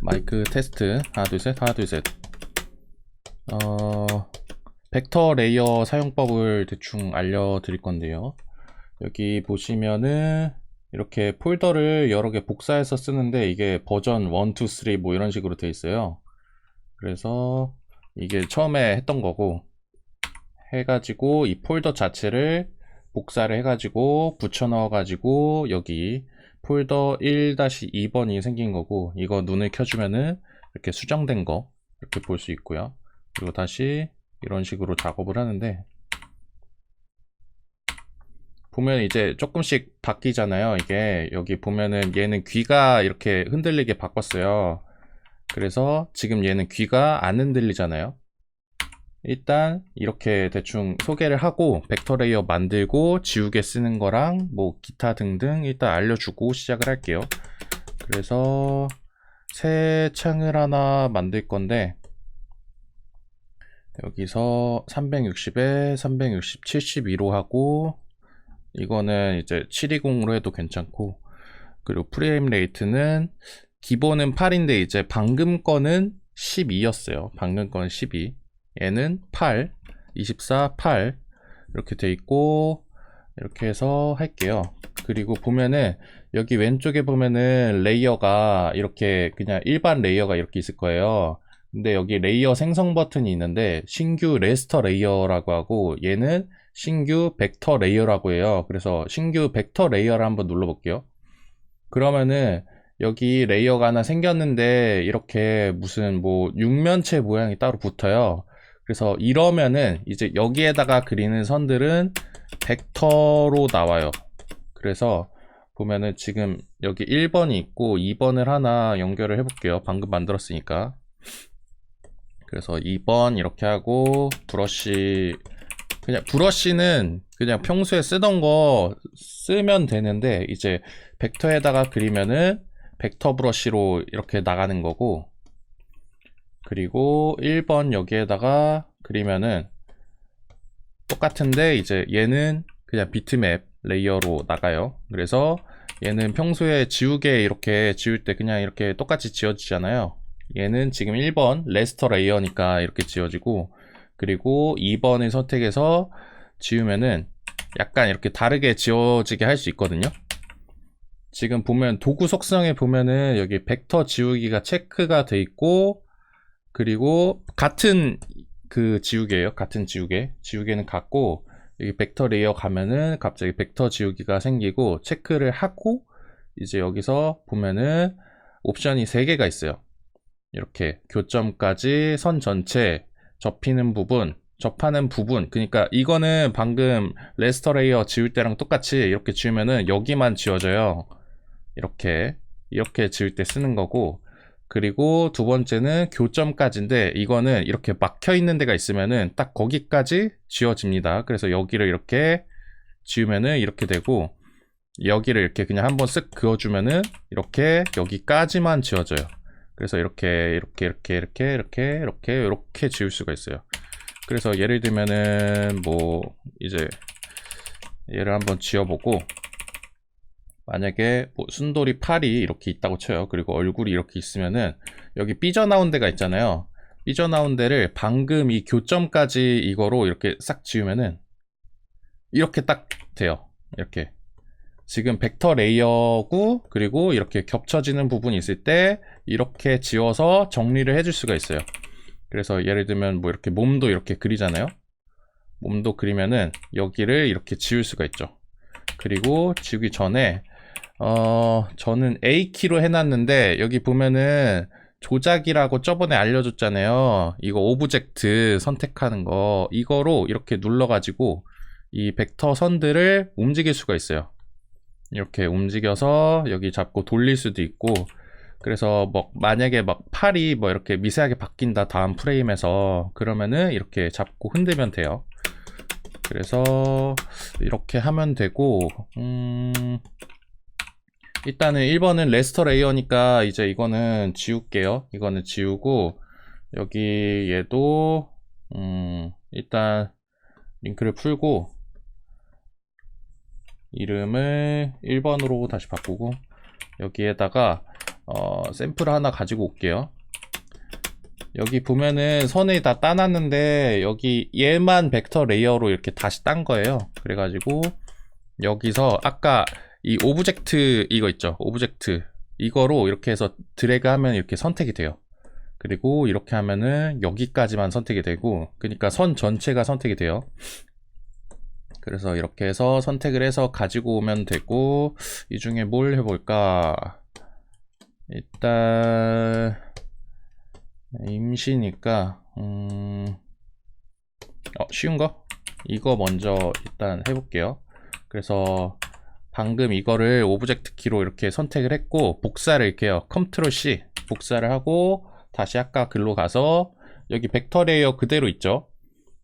마이크 테스트. 하나, 둘, 셋, 하나, 둘, 셋. 벡터 레이어 사용법을 대충 알려드릴 건데요. 여기 보시면은 이렇게 폴더를 여러 개 복사해서 쓰는데 이게 버전 1, 2, 3 뭐 이런 식으로 돼 있어요. 그래서 이게 처음에 했던 거고 해가지고 이 폴더 자체를 복사를 해가지고 붙여 넣어가지고 여기 폴더 1-2번이 생긴 거고, 이거 눈을 켜주면은 이렇게 수정된 거 이렇게 볼 수 있고요. 그리고 다시 이런 식으로 작업을 하는데 보면 이제 조금씩 바뀌잖아요. 이게 여기 보면은 얘는 귀가 이렇게 흔들리게 바꿨어요. 그래서 지금 얘는 귀가 안 흔들리잖아요. 일단 이렇게 대충 소개를 하고 벡터 레이어 만들고 지우개 쓰는 거랑 뭐 기타 등등 일단 알려주고 시작을 할게요. 그래서 새 창을 하나 만들 건데 여기서 360에 360 72로 하고, 이거는 이제 720으로 해도 괜찮고, 그리고 프레임 레이트는 기본은 8인데 이제 방금 거는 12였어요. 방금 건 12, 얘는 8, 24, 8 이렇게 돼 있고, 이렇게 해서 할게요. 그리고 보면은 여기 왼쪽에 보면은 레이어가 이렇게 그냥 일반 레이어가 이렇게 있을 거예요. 근데 여기 레이어 생성 버튼이 있는데 신규 레스터 레이어라고 하고, 얘는 신규 벡터 레이어라고 해요. 그래서 신규 벡터 레이어를 한번 눌러 볼게요. 그러면은 여기 레이어가 하나 생겼는데 이렇게 무슨 뭐 육면체 모양이 따로 붙어요. 그래서 이러면은 이제 여기에다가 그리는 선들은 벡터로 나와요. 그래서 보면은 지금 여기 1번이 있고 2번을 하나 연결을 해 볼게요. 방금 만들었으니까. 그래서 2번 이렇게 하고, 브러쉬, 그냥 브러쉬는 그냥 평소에 쓰던 거 쓰면 되는데 이제 벡터에다가 그리면은 벡터 브러쉬로 이렇게 나가는 거고, 그리고 1번 여기에다가 그리면은 똑같은데 이제 얘는 그냥 비트맵 레이어로 나가요. 그래서 얘는 평소에 지우개 이렇게 지울 때 그냥 이렇게 똑같이 지워지잖아요. 얘는 지금 1번 레스터 레이어니까 이렇게 지워지고, 그리고 2번을 선택해서 지우면은 약간 이렇게 다르게 지워지게 할 수 있거든요. 지금 보면 도구 속성에 보면은 여기 벡터 지우기가 체크가 돼 있고, 그리고 같은 그 지우개예요. 같은 지우개는 같고, 여기 벡터 레이어 가면은 갑자기 벡터 지우기가 생기고 체크를 하고, 이제 여기서 보면은 옵션이 3개가 있어요. 이렇게 교점까지, 선 전체, 접히는 부분, 접하는 부분. 그러니까 이거는 방금 레스터 레이어 지울 때랑 똑같이 이렇게 지우면은 여기만 지워져요. 이렇게 지울 때 쓰는 거고, 그리고 두 번째는 교점까지인데 이거는 이렇게 막혀 있는 데가 있으면은 딱 거기까지 지워집니다. 그래서 여기를 이렇게 지우면은 이렇게 되고, 여기를 이렇게 그냥 한번 쓱 그어주면은 이렇게 여기까지만 지워져요. 그래서 이렇게 지울 수가 있어요. 그래서 예를 들면은 뭐 이제 얘를 한번 지워보고, 만약에 뭐 순돌이 팔이 이렇게 있다고 쳐요. 그리고 얼굴이 이렇게 있으면은 여기 삐져나온 데가 있잖아요. 삐져나온 데를 방금 이 교점까지 이거로 이렇게 싹 지우면은 이렇게 딱 돼요. 이렇게 지금 벡터 레이어고, 그리고 이렇게 겹쳐지는 부분이 있을 때 이렇게 지워서 정리를 해줄 수가 있어요. 그래서 예를 들면 뭐 이렇게 몸도 이렇게 그리잖아요. 몸도 그리면은 여기를 이렇게 지울 수가 있죠. 그리고 지우기 전에 저는 A키로 해놨는데 여기 보면은 조작이라고 저번에 알려줬잖아요. 이거 오브젝트 선택하는 거, 이거로 이렇게 눌러가지고 이 벡터 선들을 움직일 수가 있어요. 이렇게 움직여서 여기 잡고 돌릴 수도 있고, 그래서 뭐 만약에 막 팔이 뭐 이렇게 미세하게 바뀐다 다음 프레임에서, 그러면은 이렇게 잡고 흔들면 돼요. 그래서 이렇게 하면 되고, 일단은 1번은 레스터 레이어니까 이제 이거는 지울게요. 이거는 지우고, 여기 얘도 일단 링크를 풀고 이름을 1번으로 다시 바꾸고, 여기에다가 샘플을 하나 가지고 올게요. 여기 보면은 선을 다 따놨는데 여기 얘만 벡터 레이어로 이렇게 다시 딴 거예요. 그래가지고 여기서 아까 이 오브젝트 이거 있죠, 오브젝트 이거로 이렇게 해서 드래그 하면 이렇게 선택이 돼요. 그리고 이렇게 하면은 여기까지만 선택이 되고, 그러니까 선 전체가 선택이 돼요. 그래서 이렇게 해서 선택을 해서 가지고 오면 되고, 이 중에 뭘 해볼까? 일단 임시니까 쉬운 거? 이거 먼저 일단 해볼게요. 그래서 방금 이거를 오브젝트 키로 이렇게 선택을 했고, 복사를 이렇게 해요. 컨트롤 C 복사를 하고 다시 아까 글로 가서 여기 벡터 레이어 그대로 있죠.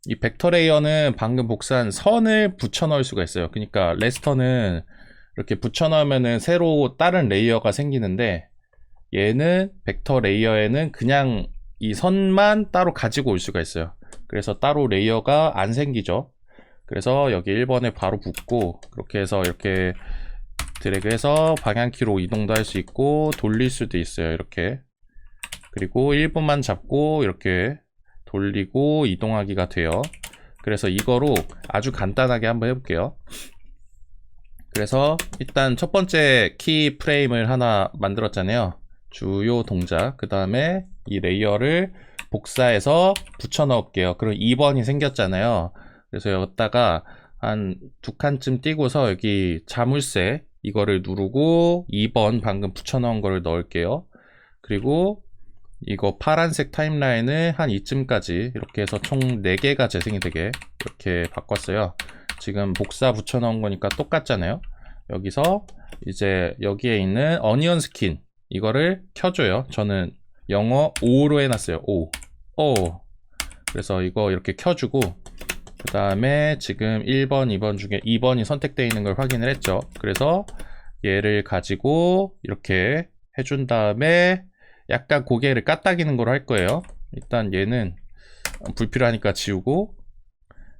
이 벡터 레이어는 방금 복사한 선을 붙여 넣을 수가 있어요. 그러니까 레스터는 이렇게 붙여 넣으면은 새로 다른 레이어가 생기는데, 얘는 벡터 레이어에는 그냥 이 선만 따로 가지고 올 수가 있어요. 그래서 따로 레이어가 안 생기죠. 그래서 여기 1번에 바로 붙고, 그렇게 해서 이렇게 드래그해서 방향키로 이동도 할 수 있고 돌릴 수도 있어요. 이렇게. 그리고 1번만 잡고 이렇게 돌리고 이동하기가 돼요. 그래서 이거로 아주 간단하게 한번 해볼게요. 그래서 일단 첫 번째 키 프레임을 하나 만들었잖아요. 주요 동작. 그 다음에 이 레이어를 복사해서 붙여 넣을게요. 그럼 2번이 생겼잖아요. 그래서 여기다가 한 두 칸쯤 띄고서 여기 자물쇠 이거를 누르고 2번 방금 붙여 넣은 거를 넣을게요. 그리고 이거 파란색 타임라인을 한 이쯤까지 이렇게 해서 총 4개가 재생이 되게 이렇게 바꿨어요. 지금 복사 붙여 넣은 거니까 똑같잖아요. 여기서 이제 여기에 있는 어니언 스킨 이거를 켜줘요. 저는 영어 5로 해놨어요. 5. 그래서 이거 이렇게 켜주고, 그 다음에 지금 1번, 2번 중에 2번이 선택되어 있는 걸 확인을 했죠. 그래서 얘를 가지고 이렇게 해준 다음에 약간 고개를 까딱이는 걸로 할 거예요. 일단 얘는 불필요하니까 지우고,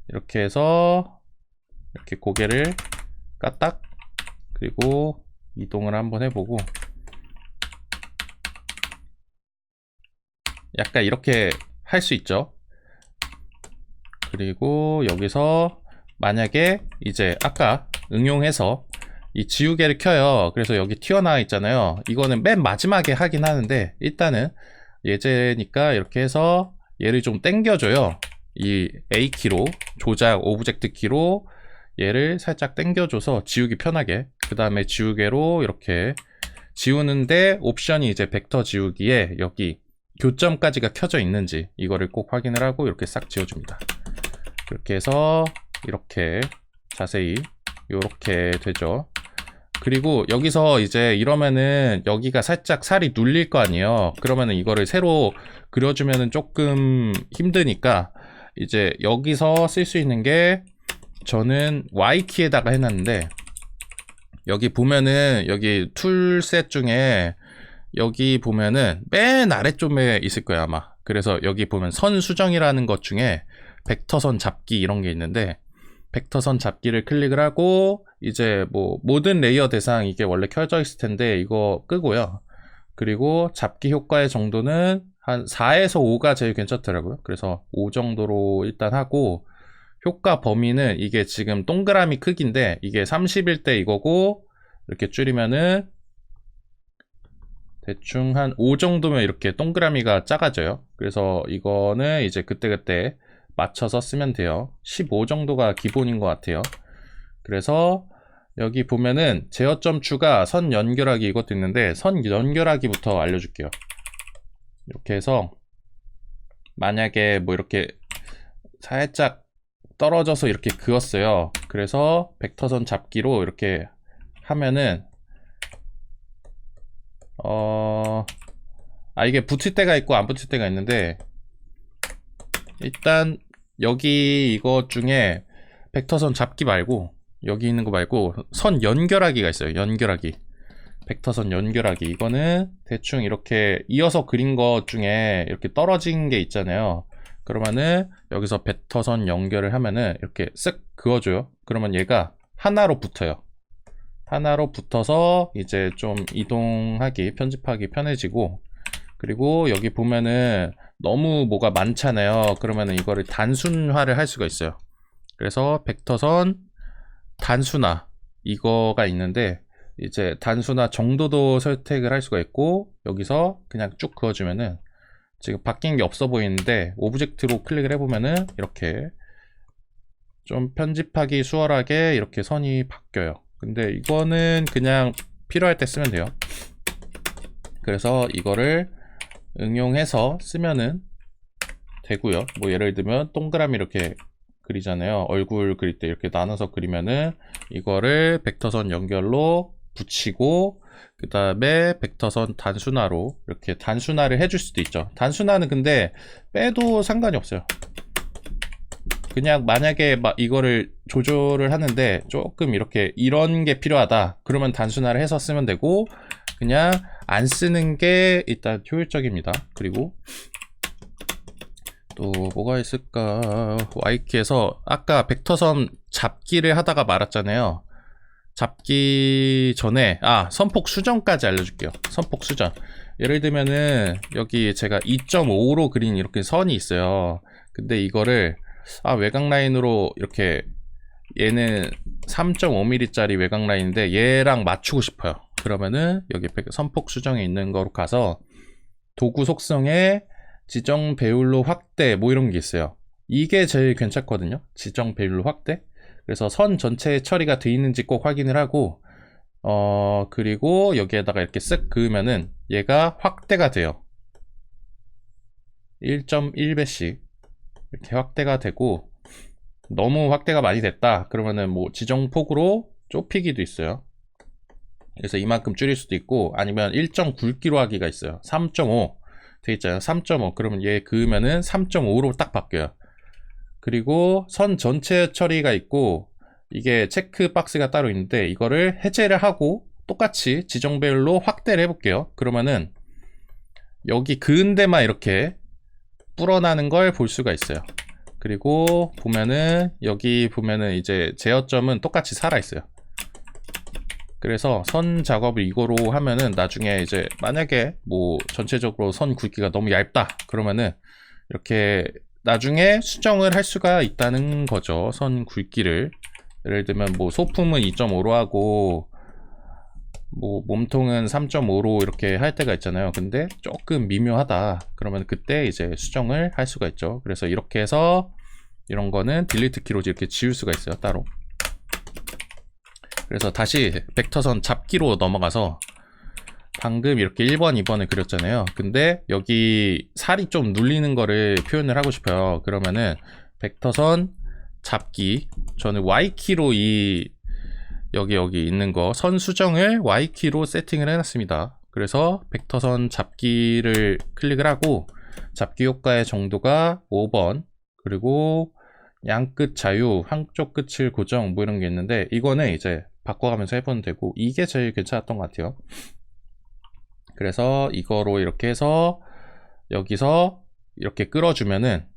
이렇게 해서 이렇게 고개를 까딱, 그리고 이동을 한번 해보고, 약간 이렇게 할 수 있죠. 그리고 여기서 만약에 이제 아까 응용해서 이 지우개를 켜요. 그래서 여기 튀어나와 있잖아요. 이거는 맨 마지막에 하긴 하는데, 일단은 예제니까 이렇게 해서 얘를 좀 당겨줘요. 이 A키로, 조작 오브젝트 키로 얘를 살짝 당겨줘서 지우기 편하게. 그 다음에 지우개로 이렇게 지우는데 옵션이 이제 벡터 지우기에 여기 교점까지가 켜져 있는지 이거를 꼭 확인을 하고 이렇게 싹 지워줍니다. 그렇게 해서 이렇게 자세히 이렇게 되죠. 그리고 여기서 이제 이러면은 여기가 살짝 살이 눌릴 거 아니에요. 그러면은 이거를 새로 그려주면은 조금 힘드니까 이제 여기서 쓸 수 있는 게, 저는 Y키에다가 해놨는데, 여기 보면은 여기 툴셋 중에 여기 보면은 맨 아래쪽에 있을 거야 아마. 그래서 여기 보면 선 수정이라는 것 중에 벡터선 잡기 이런 게 있는데, 벡터선 잡기를 클릭을 하고 이제 뭐 모든 레이어 대상 이게 원래 켜져 있을 텐데 이거 끄고요. 그리고 잡기 효과의 정도는 한 4에서 5가 제일 괜찮더라고요. 그래서 5 정도로 일단 하고, 효과 범위는 이게 지금 동그라미 크기인데 이게 30일 때 이거고, 이렇게 줄이면은 대충 한 5 정도면 이렇게 동그라미가 작아져요. 그래서 이거는 이제 그때그때 맞춰서 쓰면 돼요. 15 정도가 기본인 것 같아요. 그래서 여기 보면은 제어점 추가, 선 연결하기 이것도 있는데, 선 연결하기부터 알려줄게요. 이렇게 해서 만약에 뭐 이렇게 살짝 떨어져서 이렇게 그었어요. 그래서 벡터선 잡기로 이렇게 하면은 이게 붙을 때가 있고 안 붙을 때가 있는데, 일단 여기 이것 중에 벡터선 잡기 말고 여기 있는 거 말고 선 연결하기가 있어요. 연결하기, 벡터선 연결하기. 이거는 대충 이렇게 이어서 그린 것 중에 이렇게 떨어진 게 있잖아요. 그러면은 여기서 벡터선 연결을 하면은 이렇게 쓱 그어줘요. 그러면 얘가 하나로 붙어요. 하나로 붙어서 이제 좀 이동하기, 편집하기 편해지고, 그리고 여기 보면은 너무 뭐가 많잖아요. 그러면은 이거를 단순화를 할 수가 있어요. 그래서 벡터선 단순화 이거가 있는데, 이제 단순화 정도도 선택을 할 수가 있고, 여기서 그냥 쭉 그어주면은 지금 바뀐 게 없어 보이는데, 오브젝트로 클릭을 해보면은 이렇게 좀 편집하기 수월하게 이렇게 선이 바뀌어요. 근데 이거는 그냥 필요할 때 쓰면 돼요. 그래서 이거를 응용해서 쓰면은 되고요. 뭐 예를 들면 동그라미 이렇게 그리잖아요. 얼굴 그릴 때 이렇게 나눠서 그리면은 이거를 벡터선 연결로 붙이고, 그 다음에 벡터선 단순화로 이렇게 단순화를 해줄 수도 있죠. 단순화는 근데 빼도 상관이 없어요. 그냥 만약에 막 이거를 조절을 하는데 조금 이렇게 이런 게 필요하다 그러면 단순화를 해서 쓰면 되고, 그냥 안 쓰는 게 일단 효율적입니다. 그리고 또 뭐가 있을까? Y키에서 아까 벡터선 잡기를 하다가 말았잖아요. 잡기 전에 선폭 수정까지 알려줄게요. 선폭 수정. 예를 들면은 여기 제가 2.5로 그린 이렇게 선이 있어요. 근데 이거를 외곽 라인으로 이렇게, 얘는 3.5mm 짜리 외곽 라인인데 얘랑 맞추고 싶어요. 그러면은 여기 선폭 수정에 있는 거로 가서 도구 속성에 지정 배율로 확대 뭐 이런 게 있어요. 이게 제일 괜찮거든요. 지정 배율로 확대. 그래서 선 전체에 처리가 돼 있는지 꼭 확인을 하고, 그리고 여기에다가 이렇게 쓱 그으면은 얘가 확대가 돼요. 1.1배씩 이렇게 확대가 되고, 너무 확대가 많이 됐다 그러면은 뭐 지정폭으로 좁히기도 있어요. 그래서 이만큼 줄일 수도 있고, 아니면 일정 굵기로 하기가 있어요. 3.5 돼 있잖아요. 3.5 그러면 얘 그으면은 3.5로 딱 바뀌어요. 그리고 선 전체 처리가 있고, 이게 체크 박스가 따로 있는데 이거를 해제를 하고 똑같이 지정배열로 확대를 해볼게요. 그러면은 여기 그은 데만 이렇게 불어나는 걸 볼 수가 있어요. 그리고 보면은 여기 보면은 이제 제어점은 똑같이 살아있어요. 그래서 선 작업을 이거로 하면은 나중에 이제 만약에 뭐 전체적으로 선 굵기가 너무 얇다 그러면은 이렇게 나중에 수정을 할 수가 있다는 거죠. 선 굵기를. 예를 들면 뭐 소품은 2.5로 하고 뭐 몸통은 3.5로 이렇게 할 때가 있잖아요. 근데 조금 미묘하다 그러면 그때 이제 수정을 할 수가 있죠. 그래서 이렇게 해서 이런 거는 딜리트 키로 이렇게 지울 수가 있어요, 따로. 그래서 다시 벡터선 잡기로 넘어가서 방금 이렇게 1번, 2번을 그렸잖아요. 근데 여기 살이 좀 눌리는 거를 표현을 하고 싶어요. 그러면은 벡터선 잡기, 저는 Y키로 여기 있는 거 선 수정을 Y키로 세팅을 해놨습니다. 그래서 벡터선 잡기를 클릭을 하고 잡기 효과의 정도가 5번, 그리고 양끝 자유, 한쪽 끝을 고정 뭐 이런 게 있는데 이거는 이제 바꿔가면서 해보면 되고, 이게 제일 괜찮았던 것 같아요. 그래서 이거로 이렇게 해서 여기서 이렇게 끌어주면은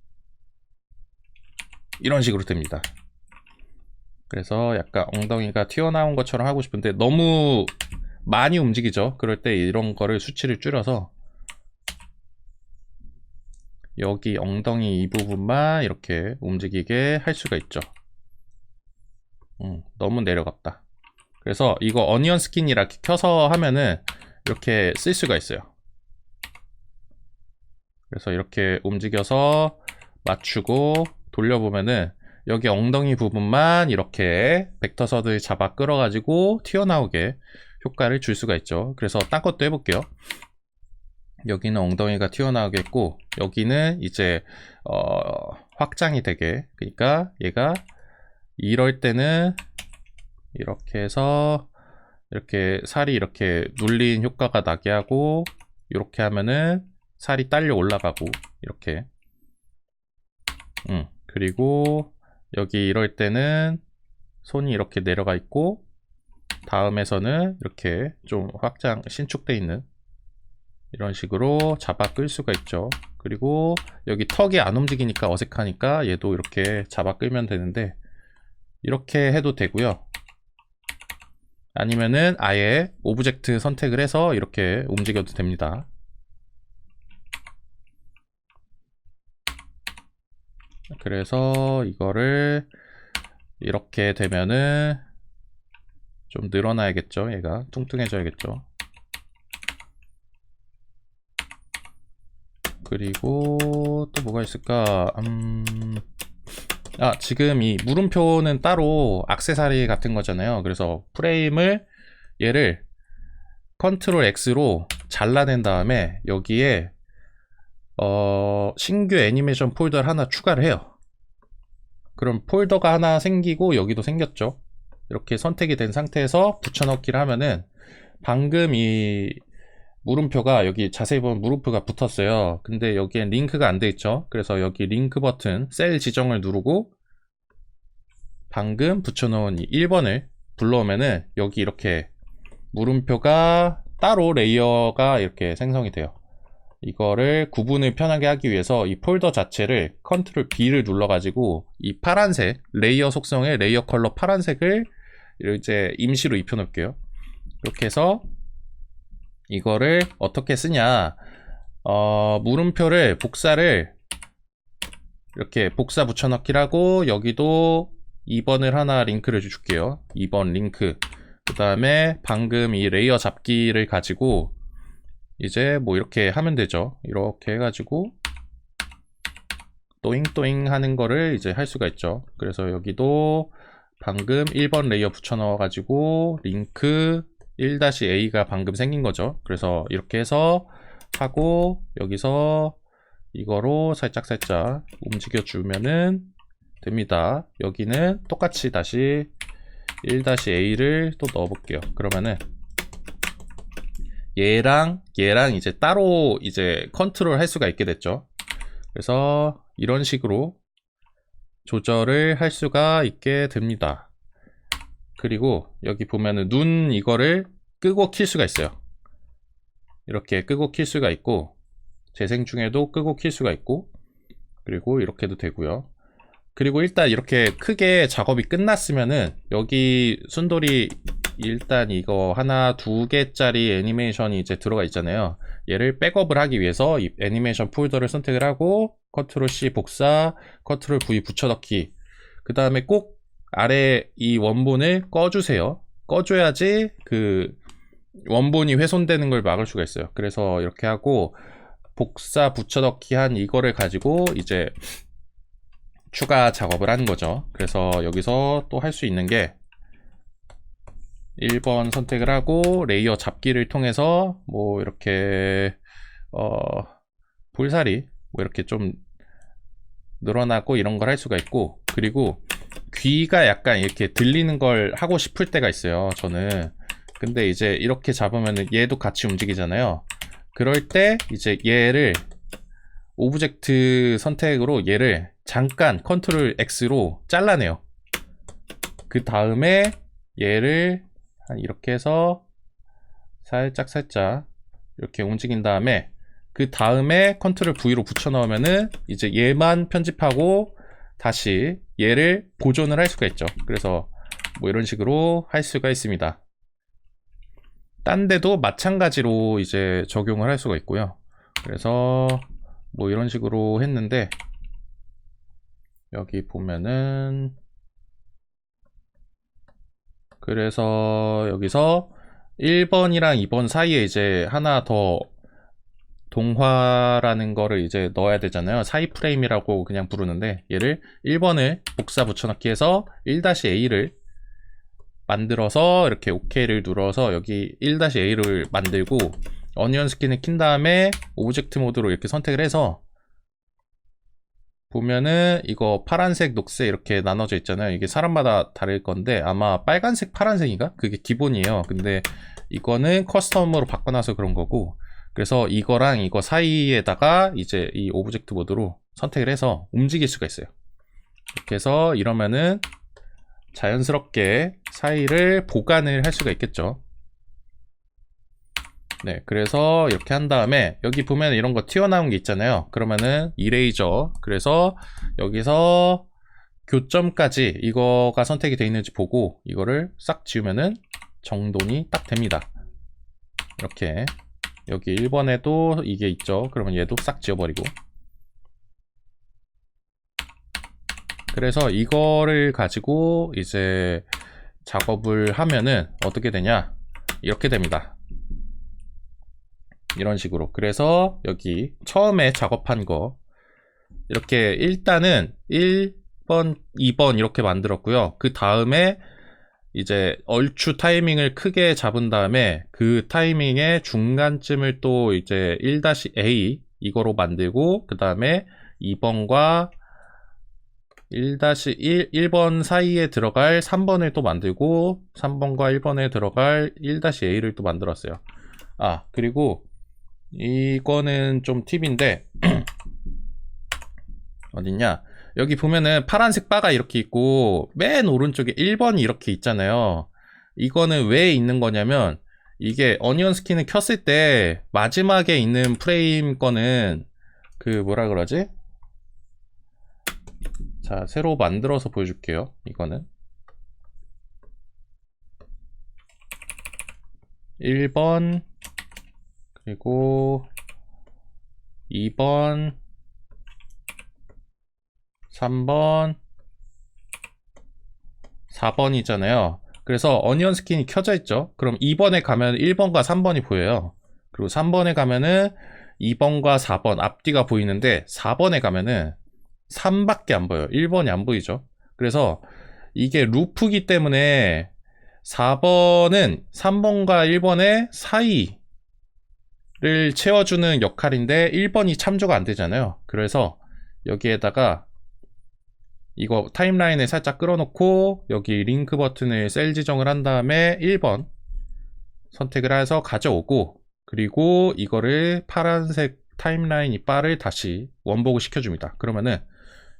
이런 식으로 됩니다. 그래서 약간 엉덩이가 튀어나온 것처럼 하고 싶은데 너무 많이 움직이죠. 그럴 때 이런 거를 수치를 줄여서 여기 엉덩이 이 부분만 이렇게 움직이게 할 수가 있죠. 너무 내려갔다. 그래서 이거 어니언 스킨 이렇게 켜서 하면은 이렇게 쓸 수가 있어요. 그래서 이렇게 움직여서 맞추고 돌려보면은 여기 엉덩이 부분만 이렇게 벡터선을 잡아 끌어가지고 튀어나오게 효과를 줄 수가 있죠. 그래서 딴 것도 해볼게요. 여기는 엉덩이가 튀어나오겠고, 여기는 이제 확장이 되게, 그러니까 얘가 이럴 때는 이렇게 해서 이렇게 살이 이렇게 눌린 효과가 나게 하고, 이렇게 하면은 살이 딸려 올라가고 이렇게. 그리고 여기 이럴 때는 손이 이렇게 내려가 있고, 다음에서는 이렇게 좀 확장 신축돼 있는 이런 식으로 잡아 끌 수가 있죠. 그리고 여기 턱이 안 움직이니까 어색하니까 얘도 이렇게 잡아 끌면 되는데 이렇게 해도 되고요. 아니면은 아예 오브젝트 선택을 해서 이렇게 움직여도 됩니다. 그래서 이거를 이렇게 되면은 좀 늘어나야겠죠. 얘가 뚱뚱해져야겠죠. 그리고 또 뭐가 있을까? 지금 이 물음표는 따로 액세서리 같은 거잖아요. 그래서 프레임을 얘를 컨트롤 X로 잘라낸 다음에 여기에 신규 애니메이션 폴더를 하나 추가를 해요. 그럼 폴더가 하나 생기고 여기도 생겼죠. 이렇게 선택이 된 상태에서 붙여넣기를 하면은 방금 이 물음표가 여기 자세히 보면 물음표가 붙었어요. 근데 여기엔 링크가 안 돼 있죠. 그래서 여기 링크 버튼 셀 지정을 누르고 방금 붙여놓은 이 1번을 불러오면은 여기 이렇게 물음표가 따로 레이어가 이렇게 생성이 돼요. 이거를 구분을 편하게 하기 위해서 이 폴더 자체를 컨트롤 B를 눌러가지고 이 파란색 레이어 속성의 레이어 컬러 파란색을 이제 임시로 입혀 놓을게요. 이렇게 해서 이거를 어떻게 쓰냐, 물음표를 복사를 이렇게 복사 붙여넣기를 하고 여기도 2번을 하나 링크를 줄게요. 2번 링크. 그 다음에 방금 이 레이어 잡기를 가지고 이제 뭐 이렇게 하면 되죠. 이렇게 해가지고 또잉또잉 하는 거를 이제 할 수가 있죠. 그래서 여기도 방금 1번 레이어 붙여 넣어 가지고 링크 1-A가 방금 생긴 거죠. 그래서 이렇게 해서 하고 여기서 이거로 살짝 움직여 주면은 됩니다. 여기는 똑같이 다시 1-A를 또 넣어 볼게요. 그러면은 얘랑 이제 따로 이제 컨트롤 할 수가 있게 됐죠. 그래서 이런 식으로 조절을 할 수가 있게 됩니다. 그리고 여기 보면은 눈 이거를 끄고 킬 수가 있어요. 이렇게 끄고 킬 수가 있고 재생 중에도 끄고 킬 수가 있고 그리고 이렇게도 되고요. 그리고 일단 이렇게 크게 작업이 끝났으면은 여기 순돌이 일단 이거 하나 두 개짜리 애니메이션이 이제 들어가 있잖아요. 얘를 백업을 하기 위해서 이 애니메이션 폴더를 선택을 하고 컨트롤 C 복사, 컨트롤 V 붙여넣기. 그 다음에 꼭 아래 이 원본을 꺼주세요. 꺼줘야지 그 원본이 훼손되는 걸 막을 수가 있어요. 그래서 이렇게 하고 복사 붙여넣기 한 이거를 가지고 이제 추가 작업을 하는 거죠. 그래서 여기서 또 할 수 있는 게 1번 선택을 하고 레이어 잡기를 통해서 뭐 이렇게 볼살이 뭐 이렇게 좀 늘어나고 이런 걸 할 수가 있고, 그리고 귀가 약간 이렇게 들리는 걸 하고 싶을 때가 있어요, 저는. 근데 이제 이렇게 잡으면 얘도 같이 움직이잖아요. 그럴 때 이제 얘를 오브젝트 선택으로 얘를 잠깐 컨트롤 X로 잘라내요. 그 다음에 얘를 이렇게 해서 살짝 이렇게 움직인 다음에 그 다음에 컨트롤 V로 붙여 넣으면은 이제 얘만 편집하고 다시 얘를 보존을 할 수가 있죠. 그래서 뭐 이런 식으로 할 수가 있습니다. 딴 데도 마찬가지로 이제 적용을 할 수가 있고요. 그래서 뭐 이런 식으로 했는데 여기 보면은 그래서 여기서 1번이랑 2번 사이에 이제 하나 더 동화라는 거를 이제 넣어야 되잖아요. 사이 프레임이라고 그냥 부르는데 얘를 1번을 복사 붙여넣기 해서 1-A를 만들어서 이렇게 OK를 눌러서 여기 1-A를 만들고 어니언 스킨을 킨 다음에 오브젝트 모드로 이렇게 선택을 해서 보면은 이거 파란색, 녹색 이렇게 나눠져 있잖아요. 이게 사람마다 다를 건데 아마 빨간색, 파란색인가? 그게 기본이에요. 근데 이거는 커스텀으로 바꿔놔서 그런 거고, 그래서 이거랑 이거 사이에다가 이제 이 오브젝트 모드로 선택을 해서 움직일 수가 있어요. 이렇게 해서 이러면은 자연스럽게 사이를 보관을 할 수가 있겠죠. 네, 그래서 이렇게 한 다음에 여기 보면 이런 거 튀어나온 게 있잖아요. 그러면은 이레이저, 그래서 여기서 교점까지 이거가 선택이 되어 있는지 보고 이거를 싹 지우면은 정돈이 딱 됩니다. 이렇게 여기 1번에도 이게 있죠. 그러면 얘도 싹 지워버리고. 그래서 이거를 가지고 이제 작업을 하면은 어떻게 되냐, 이렇게 됩니다. 이런 식으로. 그래서 여기 처음에 작업한 거 이렇게 일단은 1번, 2번 이렇게 만들었고요. 그 다음에 이제 얼추 타이밍을 크게 잡은 다음에 그 타이밍의 중간쯤을 또 이제 1-A 이거로 만들고, 그 다음에 2번과 1-1번 사이에 들어갈 3번을 또 만들고, 3번과 1번에 들어갈 1-A를 또 만들었어요. 아, 그리고 이거는 좀 팁인데 어딨냐, 여기 보면은 파란색 바가 이렇게 있고 맨 오른쪽에 1번이 이렇게 있잖아요. 이거는 왜 있는 거냐면, 이게 어니언 스킨을 켰을 때 마지막에 있는 프레임 거는 그 뭐라 그러지? 자, 새로 만들어서 보여줄게요. 이거는 1번, 그리고 2번, 3번, 4번이잖아요. 그래서 어니언 스킨이 켜져 있죠. 그럼 2번에 가면 1번과 3번이 보여요. 그리고 3번에 가면은 2번과 4번 앞뒤가 보이는데, 4번에 가면은 3밖에 안 보여요. 1번이 안 보이죠. 그래서 이게 루프기 때문에 4번은 3번과 1번의 사이를 채워주는 역할인데 1번이 참조가 안 되잖아요. 그래서 여기에다가 이거 타임라인에 살짝 끌어놓고 여기 링크 버튼을 셀 지정을 한 다음에 1번 선택을 해서 가져오고, 그리고 이거를 파란색 타임라인 이빨을 다시 원복을 시켜줍니다. 그러면은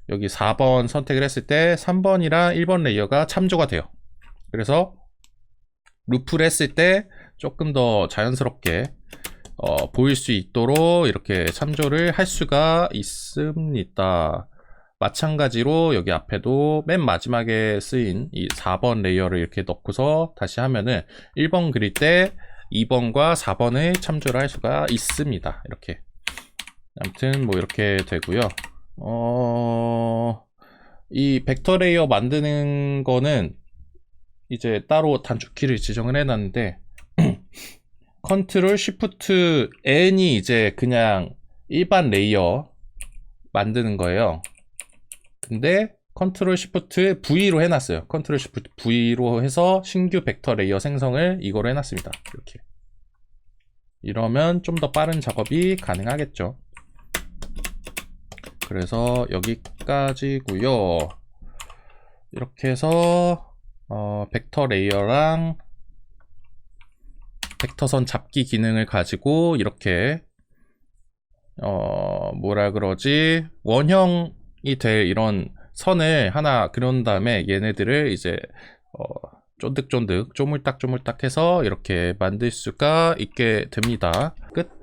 여기 4번 선택을 했을 때 3번이랑 1번 레이어가 참조가 돼요. 그래서 루프를 했을 때 조금 더 자연스럽게 보일 수 있도록 이렇게 참조를 할 수가 있습니다. 마찬가지로 여기 앞에도 맨 마지막에 쓰인 이 4번 레이어를 이렇게 넣고서 다시 하면은 1번 그릴 때 2번과 4번을 참조를 할 수가 있습니다. 이렇게. 아무튼 뭐 이렇게 되고요. 이 벡터 레이어 만드는 거는 이제 따로 단축키를 지정을 해놨는데 컨트롤 쉬프트 N이 이제 그냥 일반 레이어 만드는 거예요. 근데 컨트롤 쉬프트 V로 해놨어요. 컨트롤 쉬프트 V로 해서 신규 벡터 레이어 생성을 이거로 해놨습니다. 이렇게. 이러면 좀 더 빠른 작업이 가능하겠죠. 그래서 여기까지고요. 이렇게 해서 벡터 레이어랑 벡터선 잡기 기능을 가지고 이렇게 뭐라 그러지, 원형이 될 이런 선을 하나 그려놓은 다음에 얘네들을 이제 쫀득쫀득 쪼물딱쪼물딱 해서 이렇게 만들 수가 있게 됩니다. 끝.